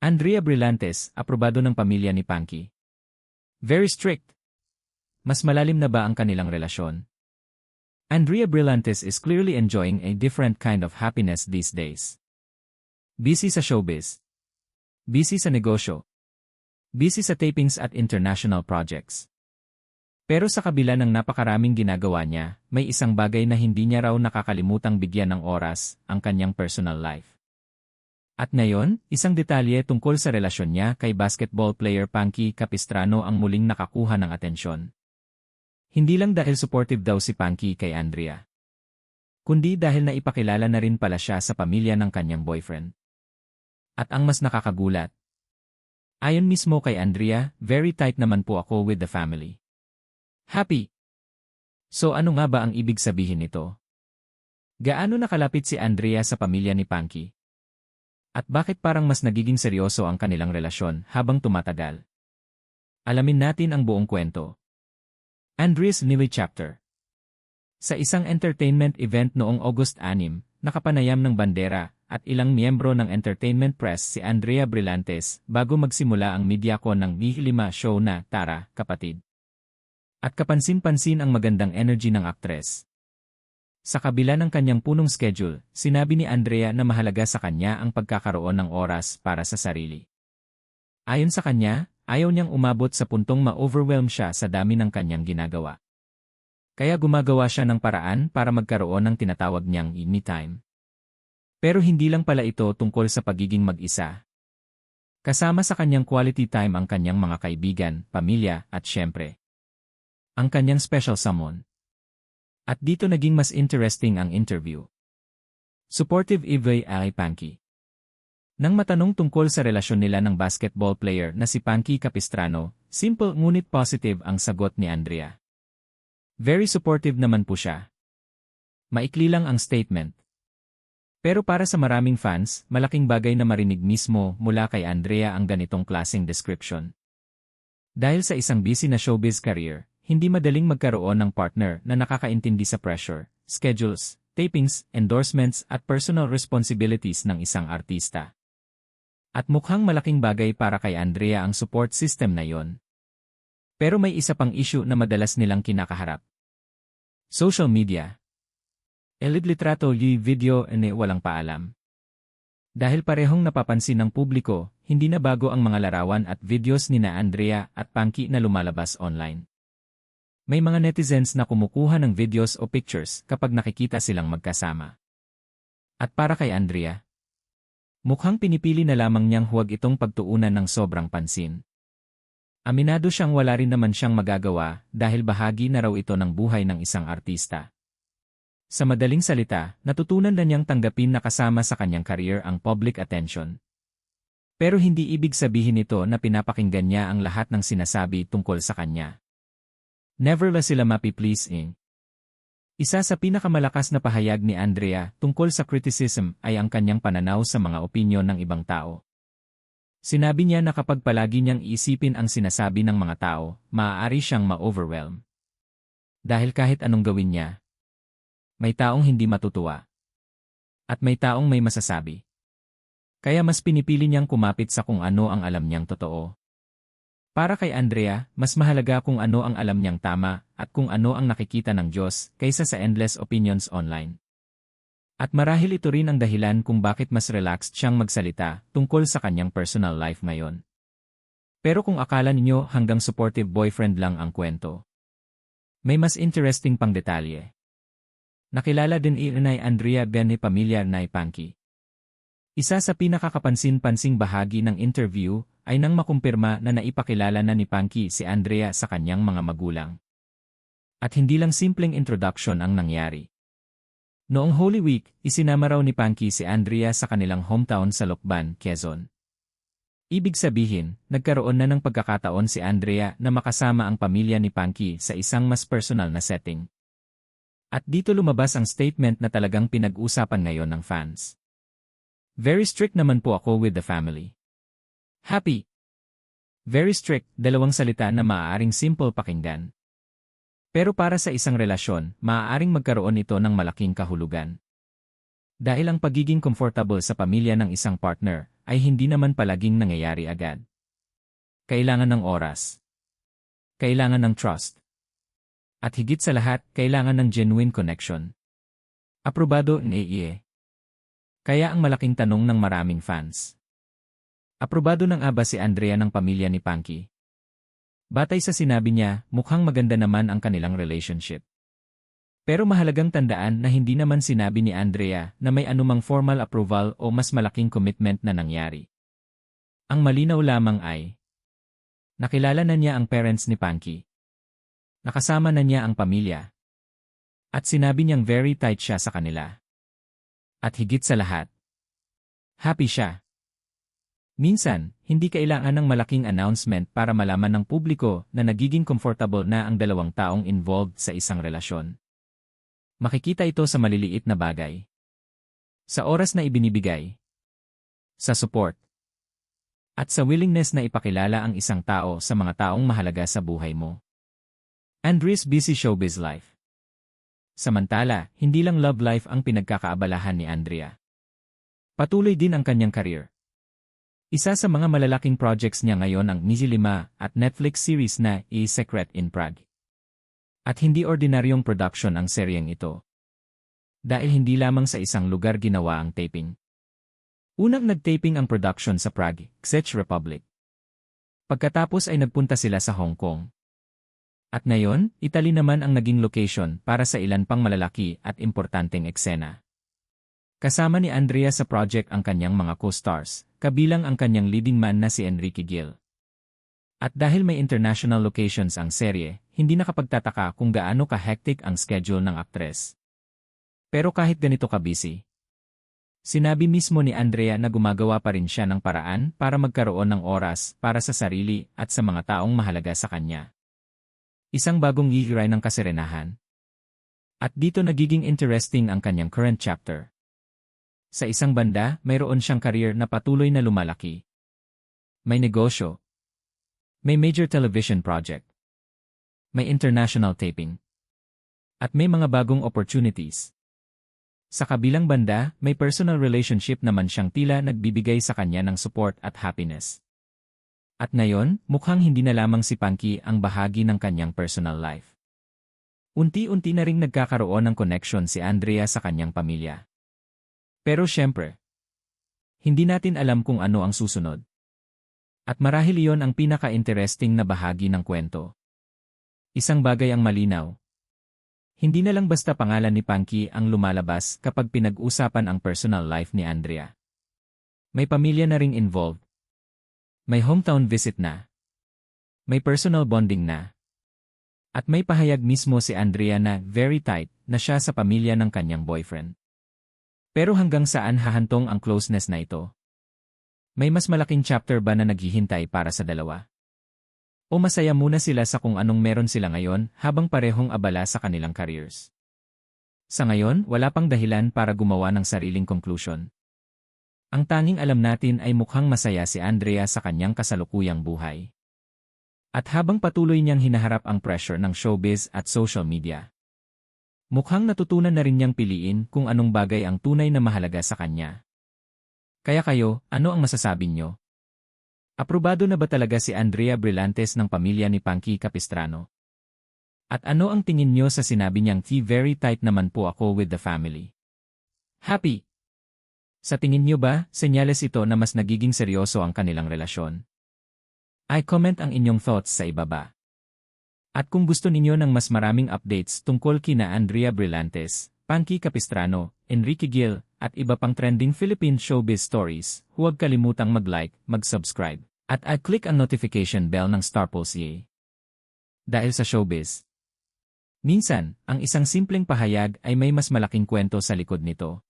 Andrea Brillantes, aprobado ng pamilya ni Panky. Very strict. Mas malalim na ba ang kanilang relasyon? Andrea Brillantes is clearly enjoying a different kind of happiness these days. Busy sa showbiz. Busy sa negosyo. Busy sa tapings at international projects. Pero sa kabila ng napakaraming ginagawa niya, may isang bagay na hindi niya raw nakakalimutang bigyan ng oras, ang kanyang personal life. At ngayon, isang detalye tungkol sa relasyon niya kay basketball player Panky Capistrano ang muling nakakuha ng atensyon. Hindi lang dahil supportive daw si Panky kay Andrea, kundi dahil naipakilala na rin pala siya sa pamilya ng kanyang boyfriend. At ang mas nakakagulat, ayon mismo kay Andrea, very tight naman po ako with the family. Happy! So ano nga ba ang ibig sabihin nito? Gaano nakalapit si Andrea sa pamilya ni Panky? At bakit parang mas nagiging seryoso ang kanilang relasyon habang tumatagal? Alamin natin ang buong kwento. Andrea's Newly Chapter. Sa isang entertainment event noong August 6, nakapanayam ng bandera at ilang miyembro ng entertainment press si Andrea Brillantes bago magsimula ang MediaCon ng Nihilima show na Tara, Kapatid. At kapansin-pansin ang magandang energy ng aktres. Sa kabila ng kanyang punong schedule, sinabi ni Andrea na mahalaga sa kanya ang pagkakaroon ng oras para sa sarili. Ayon sa kanya, ayaw niyang umabot sa puntong ma-overwhelm siya sa dami ng kanyang ginagawa. Kaya gumagawa siya ng paraan para magkaroon ng tinatawag niyang me time. Pero hindi lang pala ito tungkol sa pagiging mag-isa. Kasama sa kanyang quality time ang kanyang mga kaibigan, pamilya, at syempre, ang kanyang special someone. At dito naging mas interesting ang interview. Supportive Ivy ay Panky. Nang matanong tungkol sa relasyon nila ng basketball player na si Panky Capistrano, simple ngunit positive ang sagot ni Andrea. Very supportive naman po siya. Maikli lang ang statement. Pero para sa maraming fans, malaking bagay na marinig mismo mula kay Andrea ang ganitong klaseng description. Dahil sa isang busy na showbiz career, hindi madaling magkaroon ng partner na nakakaintindi sa pressure, schedules, tapings, endorsements at personal responsibilities ng isang artista. At mukhang malaking bagay para kay Andrea ang support system na yon. Pero may isa pang issue na madalas nilang kinakaharap. Social media. Litrato y video walang paalam. Dahil parehong napapansin ng publiko, hindi na bago ang mga larawan at videos ni na Andrea at Panky na lumalabas online. May mga netizens na kumukuha ng videos o pictures kapag nakikita silang magkasama. At para kay Andrea, mukhang pinipili na lamang niyang huwag itong pagtuunan ng sobrang pansin. Aminado siyang wala rin naman siyang magagawa dahil bahagi na raw ito ng buhay ng isang artista. Sa madaling salita, natutunan na niyang tanggapin na kasama sa kanyang career ang public attention. Pero hindi ibig sabihin ito na pinapakinggan niya ang lahat ng sinasabi tungkol sa kanya. Never la sila mapi-pleasing. Isa sa pinakamalakas na pahayag ni Andrea tungkol sa criticism ay ang kanyang pananaw sa mga opinyon ng ibang tao. Sinabi niya na kapag palagi niyang iisipin ang sinasabi ng mga tao, maaari siyang ma-overwhelm. Dahil kahit anong gawin niya, may taong hindi matutuwa. At may taong may masasabi. Kaya mas pinipili niyang kumapit sa kung ano ang alam niyang totoo. Para kay Andrea, mas mahalaga kung ano ang alam niyang tama at kung ano ang nakikita ng Diyos kaysa sa endless opinions online. At marahil ito rin ang dahilan kung bakit mas relaxed siyang magsalita tungkol sa kanyang personal life ngayon. Pero kung akala ninyo hanggang supportive boyfriend lang ang kwento, may mas interesting pang detalye. Nakilala din ni Andrea ni pamilya ni Panky. Isa sa pinakakapansin-pansing bahagi ng interview ay nang makumpirma na naipakilala na ni Panky si Andrea sa kanyang mga magulang. At hindi lang simpleng introduction ang nangyari. Noong Holy Week, isinama raw ni Panky si Andrea sa kanilang hometown sa Lokban, Quezon. Ibig sabihin, nagkaroon na ng pagkakataon si Andrea na makasama ang pamilya ni Panky sa isang mas personal na setting. At dito lumabas ang statement na talagang pinag-usapan ngayon ng fans. Very strict naman po ako with the family. Happy. Very strict, dalawang salita na maaaring simple pakinggan. Pero para sa isang relasyon, maaaring magkaroon ito ng malaking kahulugan. Dahil ang pagiging comfortable sa pamilya ng isang partner ay hindi naman palaging nangyayari agad. Kailangan ng oras. Kailangan ng trust. At higit sa lahat, kailangan ng genuine connection. Aprobado ni. Kaya ang malaking tanong ng maraming fans. Aprobado ng aba si Andrea ng pamilya ni Punky? Batay sa sinabi niya, mukhang maganda naman ang kanilang relationship. Pero mahalagang tandaan na hindi naman sinabi ni Andrea na may anumang formal approval o mas malaking commitment na nangyari. Ang malinaw lamang ay, nakilala na niya ang parents ni Punky. Nakasama na niya ang pamilya. At sinabi niyang very tight siya sa kanila. At higit sa lahat, happy siya. Minsan, hindi kailangan ng malaking announcement para malaman ng publiko na nagiging comfortable na ang dalawang taong involved sa isang relasyon. Makikita ito sa maliliit na bagay. Sa oras na ibinibigay. Sa support. At sa willingness na ipakilala ang isang tao sa mga taong mahalaga sa buhay mo. Andrea's busy showbiz life. Samantala, hindi lang love life ang pinagkakaabalahan ni Andrea. Patuloy din ang kanyang career. Isa sa mga malalaking projects niya ngayon ang Missy 5 at Netflix series na A Secret in Prague. At hindi ordinaryong production ang seryeng ito. Dahil hindi lamang sa isang lugar ginawa ang taping. Unang nag-taping ang production sa Prague, Czech Republic. Pagkatapos ay nagpunta sila sa Hong Kong. At ngayon, Italy naman ang naging location para sa ilan pang malalaki at importanteng eksena. Kasama ni Andrea sa project ang kanyang mga co-stars, kabilang ang kanyang leading man na si Enrique Gil. At dahil may international locations ang serye, hindi nakapagtataka kung gaano ka-hectic ang schedule ng aktres. Pero kahit ganito ka-busy, sinabi mismo ni Andrea na gumagawa pa rin siya ng paraan para magkaroon ng oras para sa sarili at sa mga taong mahalaga sa kanya. Isang bagong gigiray ng kaserenahan. At dito nagiging interesting ang kanyang current chapter. Sa isang banda, mayroon siyang career na patuloy na lumalaki. May negosyo. May major television project. May international taping. At may mga bagong opportunities. Sa kabilang banda, may personal relationship naman siyang tila nagbibigay sa kanya ng support at happiness. At ngayon, mukhang hindi na lamang si Punky ang bahagi ng kanyang personal life. Unti-unti na ring nagkakaroon ng connection si Andrea sa kanyang pamilya. Pero syempre, hindi natin alam kung ano ang susunod. At marahil iyon ang pinaka-interesting na bahagi ng kwento. Isang bagay ang malinaw. Hindi na lang basta pangalan ni Punky ang lumalabas kapag pinag-usapan ang personal life ni Andrea. May pamilya na ring involved. May hometown visit na. May personal bonding na. At may pahayag mismo si Andrea na very tight na siya sa pamilya ng kanyang boyfriend. Pero hanggang saan hahantong ang closeness na ito? May mas malaking chapter ba na naghihintay para sa dalawa? O masaya muna sila sa kung anong meron sila ngayon habang parehong abala sa kanilang careers? Sa ngayon, wala pang dahilan para gumawa ng sariling conclusion. Ang tanging alam natin ay mukhang masaya si Andrea sa kanyang kasalukuyang buhay. At habang patuloy niyang hinaharap ang pressure ng showbiz at social media, mukhang natutunan na rin niyang piliin kung anong bagay ang tunay na mahalaga sa kanya. Kaya kayo, ano ang masasabi niyo? Aprobado na ba talaga si Andrea Brillantes ng pamilya ni Punky Capistrano? At ano ang tingin niyo sa sinabi niyang very tight naman po ako with the family? Happy! Sa tingin niyo ba, senyales ito na mas nagiging seryoso ang kanilang relasyon? I-comment ang inyong thoughts sa ibaba. At kung gusto ninyo ng mas maraming updates tungkol kina Andrea Brillantes, Punky Capistrano, Enrique Gil, at iba pang trending Philippine showbiz stories, huwag kalimutang mag-like, mag-subscribe, at i-click ang notification bell ng Star Pulse. Dahil sa showbiz, minsan, ang isang simpleng pahayag ay may mas malaking kwento sa likod nito.